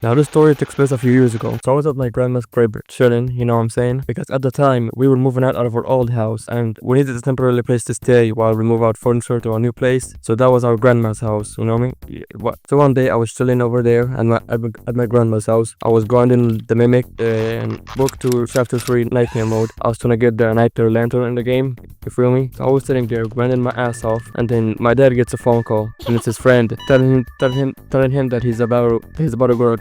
Now, this story takes place a few years ago. So I was at my grandma's crib chilling, you know what I'm saying? Because at the time, we were moving out of our old house and we needed a temporary place to stay while we move out furniture to a new place. So that was our grandma's house, you know what I mean? So one day I was chilling over there and at my grandma's house. I was grinding the Mimic and book to chapter 3 nightmare mode. I was trying to get the nightmare lantern in the game, you feel me? So I was sitting there grinding my ass off and then my dad gets a phone call and it's his friend telling him that he's about to go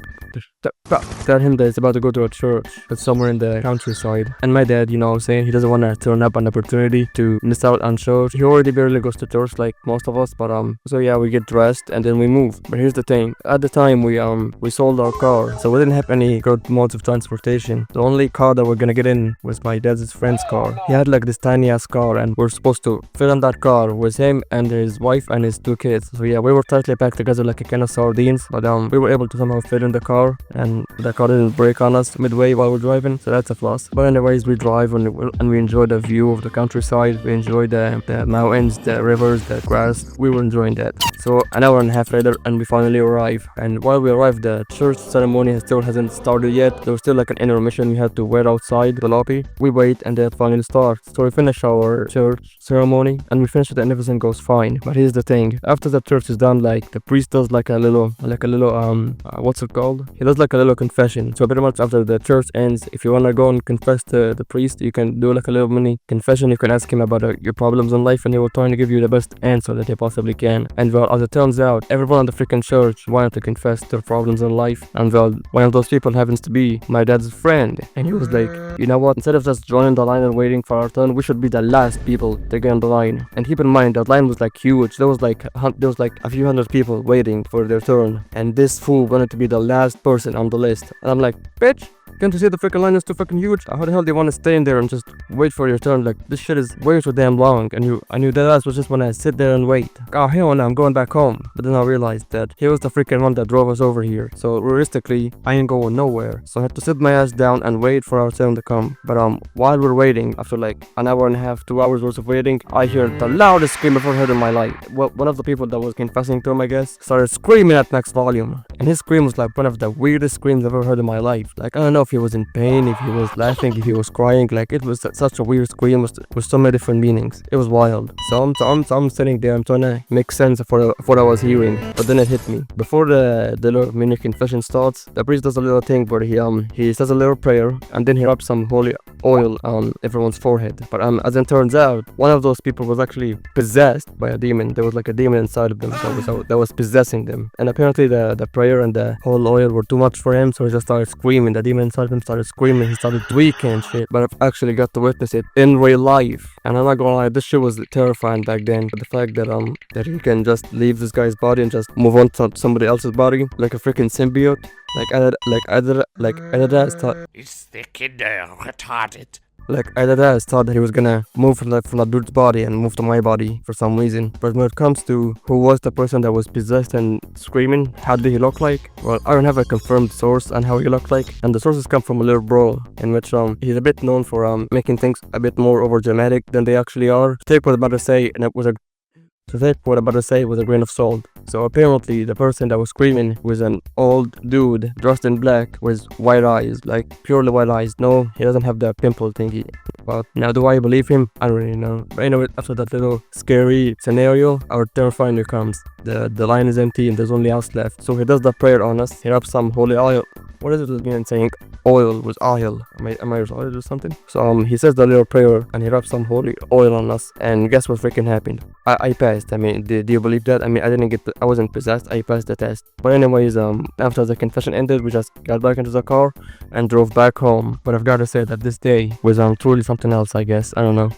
tell him that he's about to go to a church that's somewhere in the countryside. And my dad, you know what I'm saying, he doesn't want to turn up an opportunity to miss out on church. He already barely goes to church like most of us, but so yeah, we get dressed and then we move. But here's the thing, at the time we sold our car, so we didn't have any good modes of transportation. The only car that we're gonna get in was my dad's friend's car. He had like this tiny ass car and we're supposed to fit in that car with him and his wife and his 2 kids. So yeah, we were tightly packed together like a can of sardines, but we were able to somehow fit in the car and the car didn't break on us midway while we're driving, so that's a plus. But anyways, we drive and we enjoy the view of the countryside. We enjoy the mountains, the rivers, the grass. We were enjoying that. So an hour and a half later and we finally arrive, and while we arrived the church ceremony still hasn't started yet. There was still like an intermission. We had to wait outside the lobby. We wait and then it finally starts. So we finish our church ceremony and we finish it and everything goes fine. But here's the thing, after the church is done, like the priest does like a little what's it called, he does like a little confession. So pretty much after the church ends, if you want to go and confess to the priest, you can do like a little mini confession. You can ask him about your problems in life and he will try to give you the best answer that he possibly can. And well, as it turns out, everyone in the freaking church wanted to confess their problems in life, and well, one of those people happens to be my dad's friend. And he was like, you know what, instead of just joining the line and waiting for our turn, we should be the last people to get on the line. And keep in mind, that line was like huge. There was like a few hundred people waiting for their turn, and this fool wanted to be the last person on the list. And I'm like, bitch, can't you see the freaking line is too fucking huge? How the hell do you want to stay in there and just wait for your turn? Like, this shit is way too damn long. And I knew that ass was just wanna sit there and wait. Oh hell no, I'm going back home. But then I realized that he was the freaking one that drove us over here. So realistically, I ain't going nowhere. So I had to sit my ass down and wait for our turn to come. But while we're waiting, after like an hour and a half, 2 hours worth of waiting, I hear the loudest scream I've ever heard in my life. Well, one of the people that was confessing to him, I guess, started screaming at max volume. And his scream was like one of the weirdest screams I've ever heard in my life. Like, I don't know if he was in pain, if he was laughing, if he was crying. Like, it was such a weird scream with so many different meanings. It was wild. So I'm sitting there, I'm trying to make sense of what I was hearing, but then it hit me. Before the little mini confession starts, the priest does a little thing where he says a little prayer and then he rubs some holy oil on everyone's forehead. But as it turns out, one of those people was actually possessed by a demon. There was like a demon inside of them that was possessing them. And apparently the prayer and the whole oil were too much for him, so he just started screaming. The demon inside of him started screaming, he started tweaking and shit. But I've actually got to witness it in real life, and I'm not gonna lie, this shit was terrifying back then. But the fact that he can just leave this guy's body and just move on to somebody else's body like a freaking symbiote, Is the kid retarded? Like, I thought that he was gonna move from that dude's body and move to my body for some reason. But when it comes to who was the person that was possessed and screaming, how did he look like? Well, I don't have a confirmed source on how he looked like. And the sources come from a little bro, in which he's a bit known for making things a bit more over dramatic than they actually are. Take what I'm about to say, and with a grain of salt. So apparently the person that was screaming was an old dude dressed in black with white eyes, like purely white eyes. No, he doesn't have the pimple thingy. But now, do I believe him? I don't really know. But anyway, after that little scary scenario, our turn finally comes. The line is empty and there's only us left. So he does the prayer on us. He rubs some holy oil. What is it again saying? Oil was oil. Am I retarded or something? So he says the little prayer and he rubs some holy oil on us. And guess what freaking happened? I passed. I mean, do you believe that? I mean, I wasn't possessed. I passed the test. But anyways, after the confession ended, we just got back into the car and drove back home. But I've got to say that this day was truly something else, I guess. I don't know.